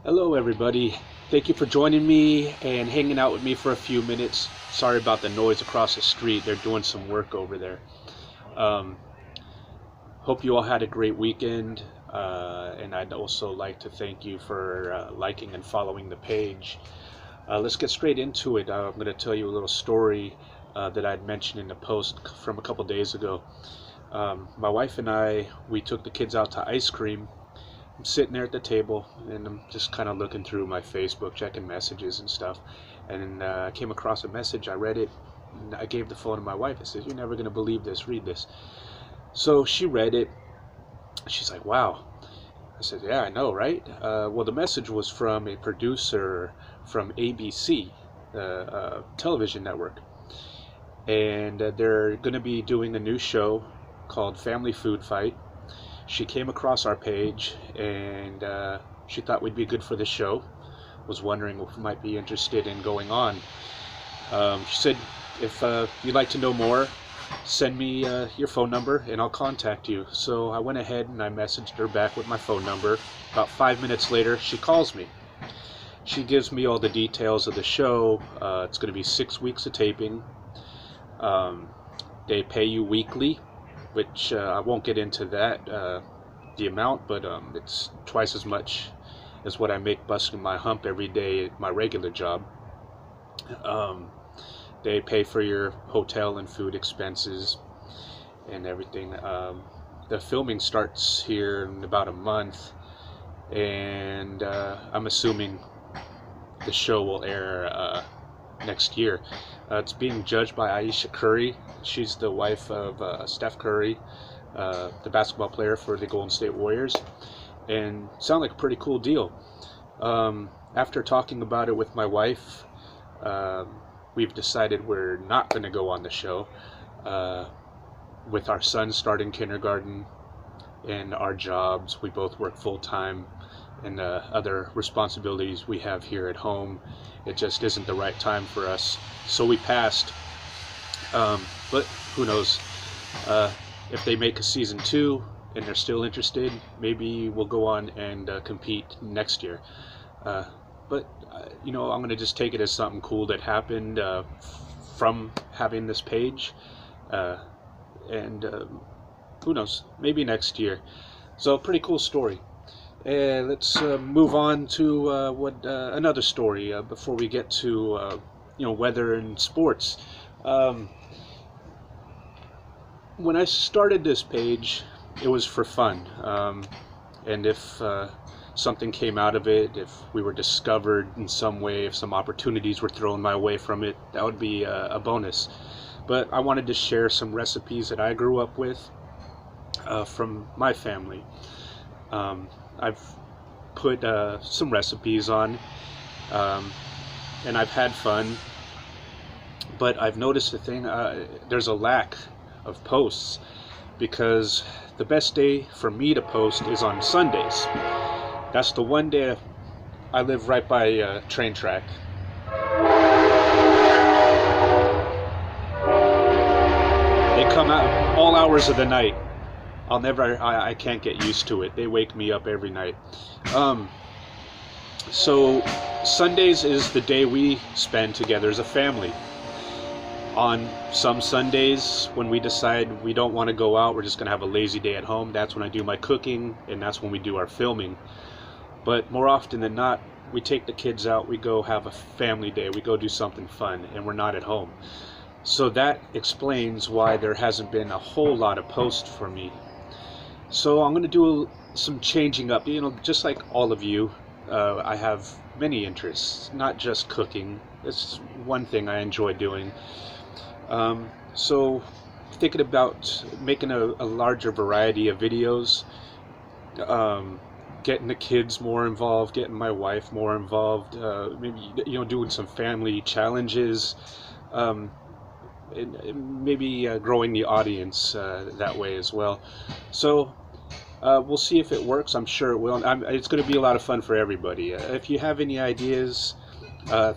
Hello, everybody. Thank you for joining me and hanging out with me for a few minutes. Sorry about the noise across the street. They're doing some work over there. Um, Hope you all had a great weekend. And I'd also like to thank you for liking and following the page. Let's get straight into it. I'm going to tell you a little story that I'd mentioned in the post from a couple days ago. My wife and we took the kids out to ice cream. I'm sitting there at the table and I'm just kind of looking through my Facebook, checking messages and stuff. And I came across a message. I read it. And I gave the phone to my wife. I said, "You're never going to believe this. Read this." So she read it. She's like, "Wow." I said, "Yeah, I know, right?" Well, the message was from a producer from ABC, the television network. And they're going to be doing a new show called Family Food Fight. She came across our page and she thought we'd be good for the show. Was wondering if we might be interested in going on. She said, if you'd like to know more, send me your phone number and I'll contact you. So I went ahead and I messaged her back with my phone number. About 5 minutes later, she calls me. She gives me all the details of the show. It's going to be 6 weeks of taping. They pay you weekly, which I won't get into that, the amount, but it's twice as much as what I make busting my hump every day at my regular job. Um, they pay for your hotel and food expenses and everything. The filming starts here in about a month, and I'm assuming the show will air next year. It's being judged by Aisha Curry. She's the wife of Steph Curry, the basketball player for the Golden State Warriors, and sound like a pretty cool deal. After talking about it with my wife, we've decided we're not going to go on the show. With our son starting kindergarten and our jobs, we both work full time, and other responsibilities we have here at home, it just isn't the right time for us. So we passed. But who knows? If they make a season 2 and they're still interested, maybe we'll go on and compete next year. But I'm going to just take it as something cool that happened from having this page. And who knows? Maybe next year. So, pretty cool story. Let's move on to another story before we get to weather and sports. When I started this page, it was for fun, and if something came out of it, if we were discovered in some way, if some opportunities were thrown my way from it, that would be a bonus. But I wanted to share some recipes that I grew up with from my family. I've put some recipes on, and I've had fun, but I've noticed a thing. There's a lack of posts because the best day for me to post is on Sundays. That's the one day. I live right by a train track. They come out all hours of the night. I can't get used to it. They wake me up every night. So Sundays is the day we spend together as a family. On some Sundays, when we decide we don't want to go out, we're just going to have a lazy day at home, that's when I do my cooking, and that's when we do our filming. But more often than not, we take the kids out, we go have a family day, we go do something fun, and we're not at home. So that explains why there hasn't been a whole lot of posts for me. So I'm going to do some changing up. Just like all of you, I have many interests, not just cooking. It's one thing I enjoy doing. So thinking about making a larger variety of videos, getting the kids more involved, getting my wife more involved, maybe doing some family challenges, and maybe growing the audience that way as well. So we'll see if it works. I'm sure it will. It's going to be a lot of fun for everybody. If you have any ideas,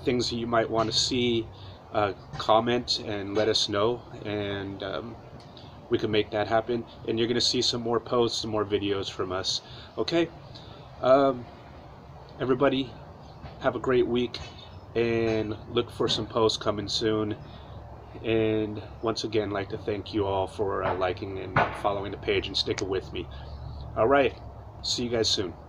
things that you might want to see, comment and let us know, and we can make that happen. And you're going to see some more posts, some more videos from us. Okay? Everybody, have a great week, and look for some posts coming soon. And once again, I'd like to thank you all for liking and following the page and sticking with me. All right, see you guys soon.